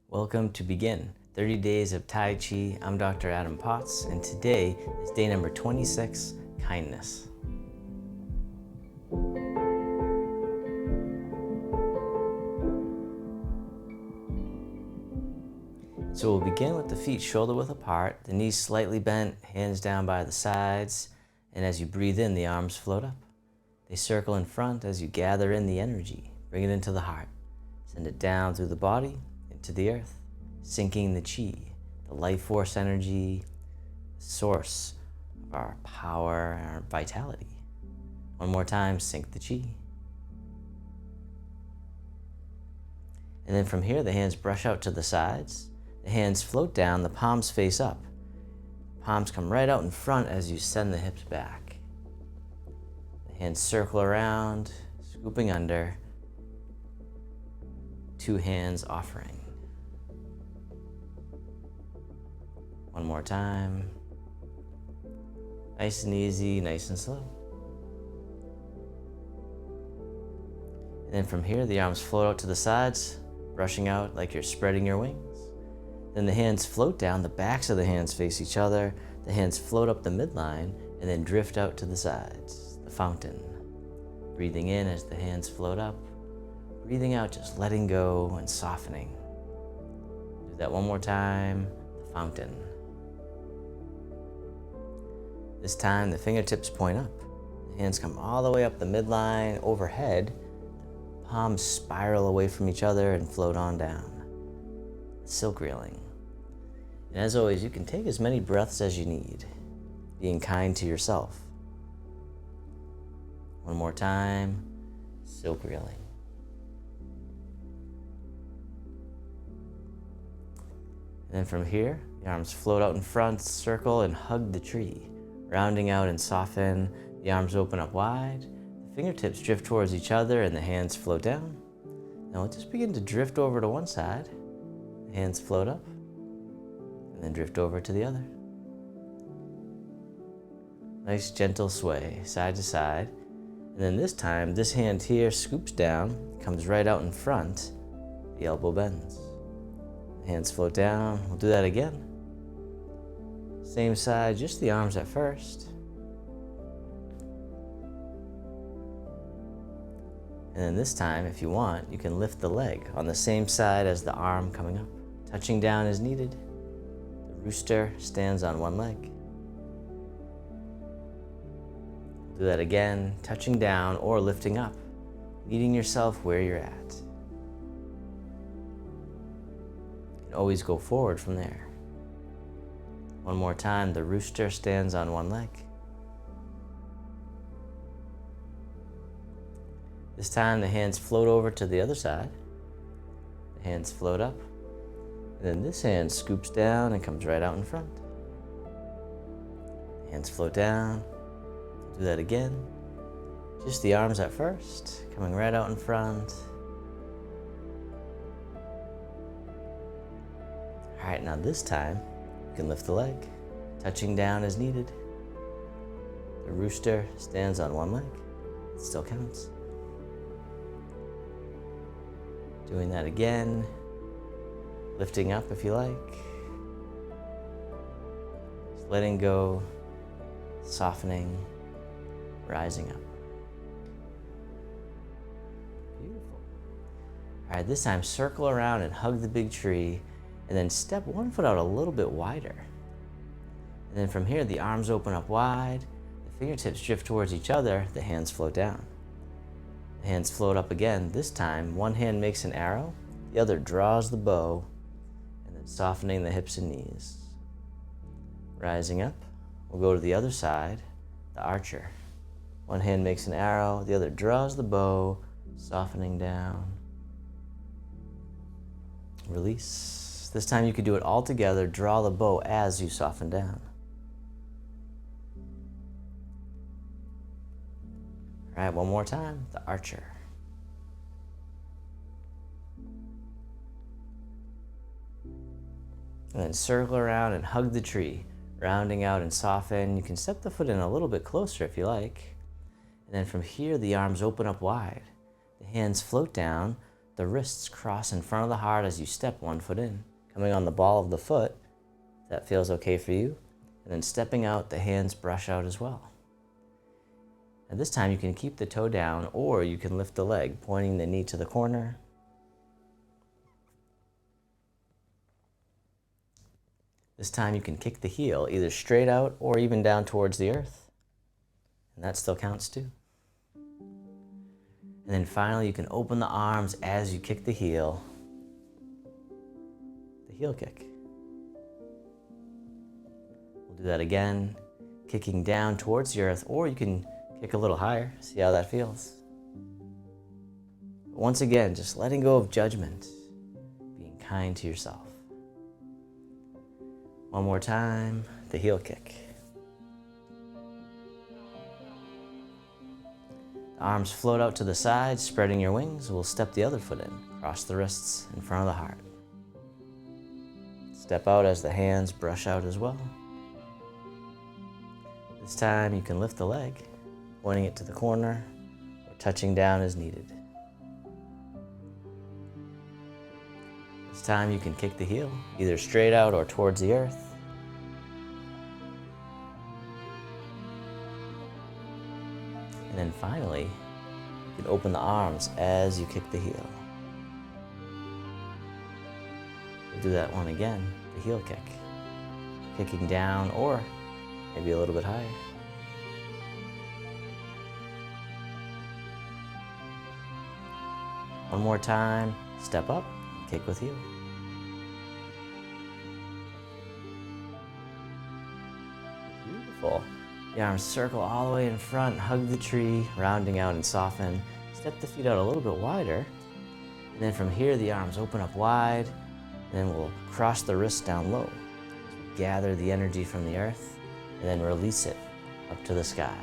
Welcome to Begin 30 Days of Tai Chi. I'm Dr. Adam Potts, and today is day number 26, Kindness. So we'll begin with the feet shoulder width apart, the knees slightly bent, hands down by the sides, and as you breathe in, the arms float up. They circle in front as you gather in the energy. Bring it into the heart. Send it down through the body, into the earth, sinking the chi, the life force energy, the source of our power and our vitality. One more time, sink the chi. And then from here, the hands brush out to the sides. The hands float down, the palms face up. Palms come right out in front as you send the hips back. The hands circle around, scooping under. Two hands offering. One more time. Nice and easy, nice and slow. And then from here, the arms float out to the sides, brushing out like you're spreading your wings. Then the hands float down, the backs of the hands face each other, the hands float up the midline, and then drift out to the sides, the fountain. Breathing in as the hands float up, breathing out, just letting go and softening. Do that one more time, the fountain. This time, the fingertips point up. The hands come all the way up the midline, overhead. The palms spiral away from each other and float on down. Silk reeling. And as always, you can take as many breaths as you need, being kind to yourself. One more time, silk reeling. And then from here, the arms float out in front, circle and hug the tree. Rounding out and soften, the arms open up wide, the fingertips drift towards each other and the hands float down. Now we'll just begin to drift over to one side. The hands float up and then drift over to the other. Nice gentle sway, side to side. And then this time, this hand here scoops down, comes right out in front, the elbow bends. The hands float down, we'll do that again. Same side, just the arms at first. And then this time, if you want, you can lift the leg on the same side as the arm coming up. Touching down as needed. The rooster stands on one leg. Do that again, touching down or lifting up, meeting yourself where you're at. You can always go forward from there. One more time, the rooster stands on one leg. This time the hands float over to the other side. The hands float up. And then this hand scoops down and comes right out in front. The hands float down. Do that again. Just the arms at first, coming right out in front. All right, now this time, you can lift the leg, touching down as needed. The rooster stands on one leg. It still counts. Doing that again. Lifting up if you like. Just letting go, softening, rising up. Beautiful. All right, this time circle around and hug the big tree, and then step one foot out a little bit wider. And then from here, the arms open up wide, the fingertips drift towards each other, the hands float down. The hands float up again. This time, one hand makes an arrow, the other draws the bow, and then softening the hips and knees. Rising up, we'll go to the other side, the archer. One hand makes an arrow, the other draws the bow, softening down. Release. This time you could do it all together, draw the bow as you soften down. All right, one more time, the archer. And then circle around and hug the tree, rounding out and soften. You can step the foot in a little bit closer if you like. And then from here, the arms open up wide. The hands float down, Let the wrists cross in front of the heart as you step one foot in, coming on the ball of the foot, if that feels okay for you, and then stepping out, the hands brush out as well. And this time you can keep the toe down, or you can lift the leg, pointing the knee to the corner. This time you can kick the heel either straight out or even down towards the earth. And that still counts too. And then finally you can open the arms as you kick the heel kick. We'll do that again, kicking down towards the earth, or you can kick a little higher, see how that feels. But once again, just letting go of judgment, being kind to yourself. One more time, the heel kick. The arms float out to the sides, spreading your wings. We'll step the other foot in, cross the wrists in front of the heart. Step out as the hands brush out as well. This time you can lift the leg, pointing it to the corner, or touching down as needed. This time you can kick the heel, either straight out or towards the earth. And then finally, you can open the arms as you kick the heel. We'll do that one again, the heel kick. Kicking down or maybe a little bit higher. One more time, step up, kick with heel. Beautiful. The arms circle all the way in front, hug the tree, rounding out and soften. Step the feet out a little bit wider. And then from here, the arms open up wide. And then we'll cross the wrists down low. Gather the energy from the earth, and then release it up to the sky.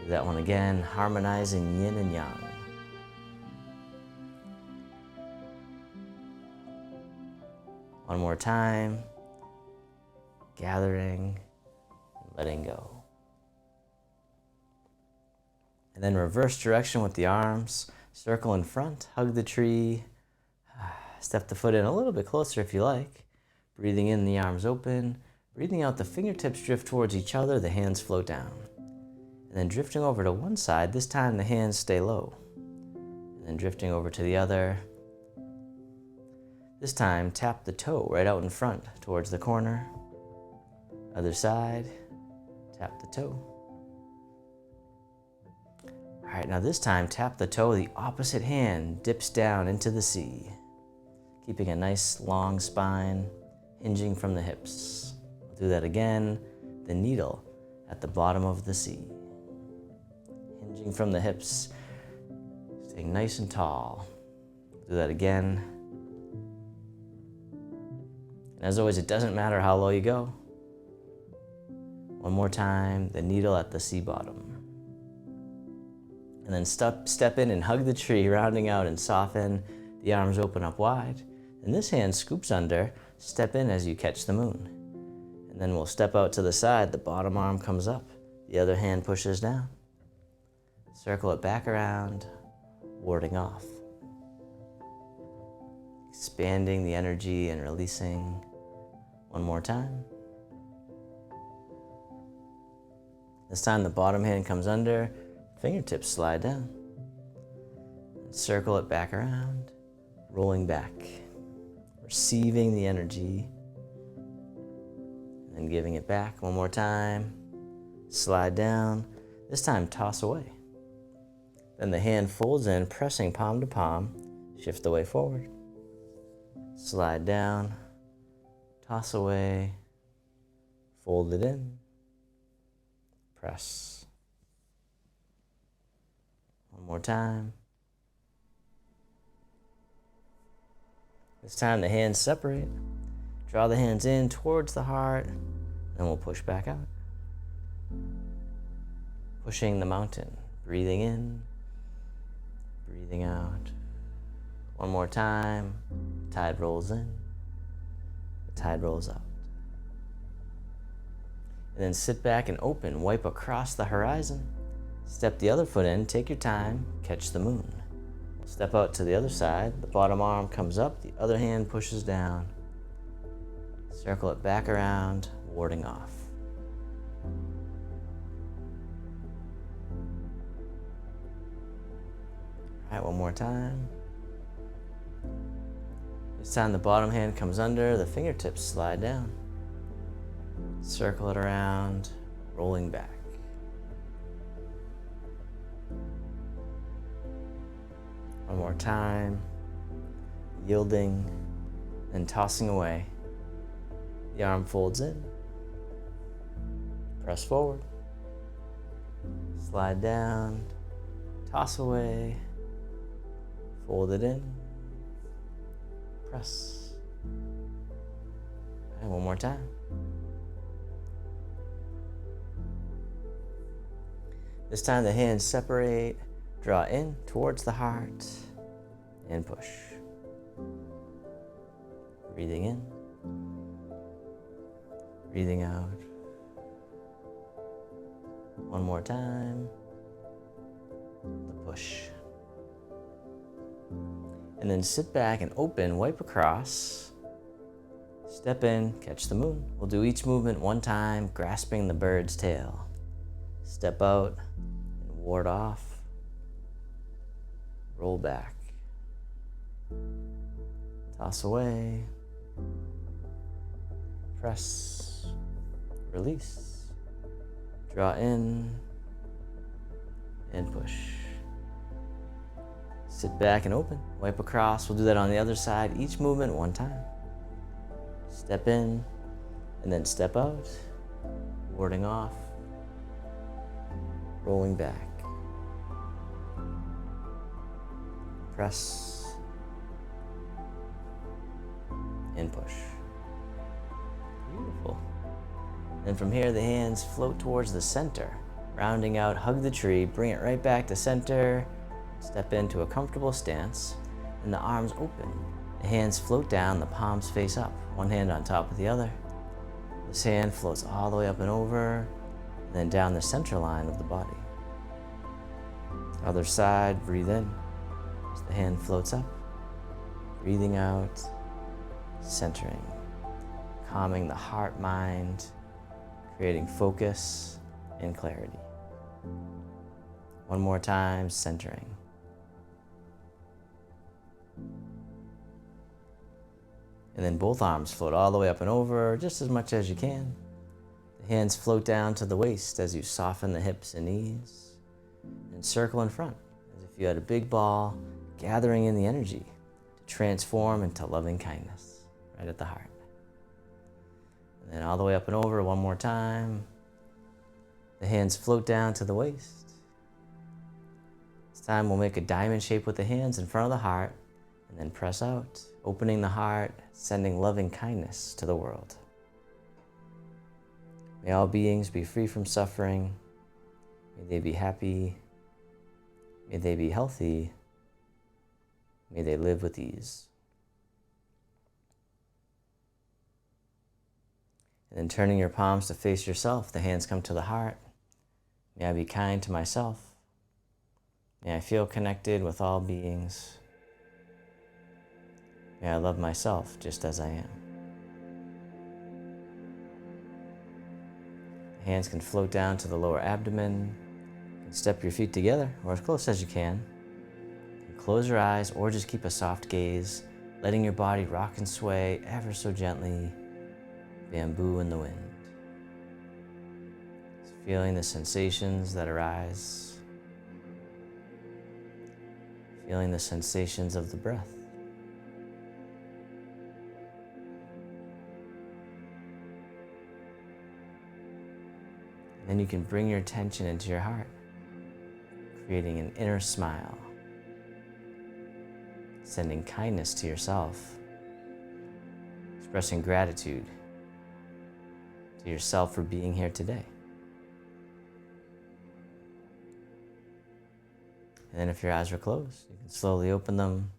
Do that one again, harmonizing yin and yang. One more time, gathering, letting go. And then reverse direction with the arms, circle in front, hug the tree, step the foot in a little bit closer if you like. Breathing in, the arms open. Breathing out, the fingertips drift towards each other, the hands float down. And then drifting over to one side, this time the hands stay low. And then drifting over to the other. This time, tap the toe right out in front towards the corner. Other side, tap the toe. All right, now this time, tap the toe, the opposite hand dips down into the sea, keeping a nice long spine, hinging from the hips. We'll do that again, the needle at the bottom of the sea. Hinging from the hips, staying nice and tall. We'll do that again. And as always, it doesn't matter how low you go. One more time, the needle at the sea bottom. And then step in and hug the tree, rounding out and soften. The arms open up wide. And this hand scoops under, step in as you catch the moon. And then we'll step out to the side, the bottom arm comes up, the other hand pushes down. Circle it back around, warding off. Expanding the energy and releasing. One more time. This time the bottom hand comes under, fingertips slide down. Circle it back around, rolling back. Receiving the energy, and then giving it back one more time. Slide down, this time toss away. Then the hand folds in, pressing palm to palm, shift the way forward. Slide down, toss away, fold it in, press. One more time. This time the hands separate. Draw the hands in towards the heart, then we'll push back out. Pushing the mountain, breathing in, breathing out. One more time, the tide rolls in, the tide rolls out. And then sit back and open, wipe across the horizon. Step the other foot in, take your time, catch the moon. Step out to the other side. The bottom arm comes up, the other hand pushes down. Circle it back around, warding off. All right, one more time. This time the bottom hand comes under, the fingertips slide down. Circle it around, rolling back. One more time. Yielding and tossing away. The arm folds in. Press forward. Slide down. Toss away. Fold it in. Press. And one more time. This time the hands separate, draw in towards the heart, and push. Breathing in, breathing out. One more time, the push. And then sit back and open, wipe across, step in, catch the moon. We'll do each movement one time, grasping the bird's tail. Step out and ward off. Roll back. Toss away. Press. Release. Draw in. And push. Sit back and open. Wipe across. We'll do that on the other side. Each movement one time. Step in and then step out. Warding off. Rolling back. Press. And push. Beautiful. Then from here, the hands float towards the center. Rounding out, hug the tree, bring it right back to center. Step into a comfortable stance. And the arms open. The hands float down, the palms face up. One hand on top of the other. This hand floats all the way up and over. And then down the center line of the body. Other side, breathe in. As the hand floats up. Breathing out. Centering. Calming the heart, mind. Creating focus and clarity. One more time, centering. And then both arms float all the way up and over, just as much as you can. The hands float down to the waist as you soften the hips and knees. And circle in front, as if you had a big ball, gathering in the energy to transform into loving kindness, right at the heart. And then all the way up and over, one more time. The hands float down to the waist. This time we'll make a diamond shape with the hands in front of the heart, and then press out, opening the heart, sending loving kindness to the world. May all beings be free from suffering. May they be happy. May they be healthy. May they live with ease. And then turning your palms to face yourself, the hands come to the heart. May I be kind to myself. May I feel connected with all beings. May I love myself just as I am. The hands can float down to the lower abdomen. You can step your feet together, or as close as you can. And close your eyes, or just keep a soft gaze, letting your body rock and sway ever so gently. Bamboo in the wind. Just feeling the sensations that arise. Feeling the sensations of the breath. Then you can bring your attention into your heart, creating an inner smile, sending kindness to yourself, expressing gratitude to yourself for being here today. And then if your eyes are closed, you can slowly open them.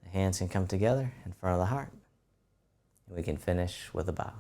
The hands can come together in front of the heart. And we can finish with a bow.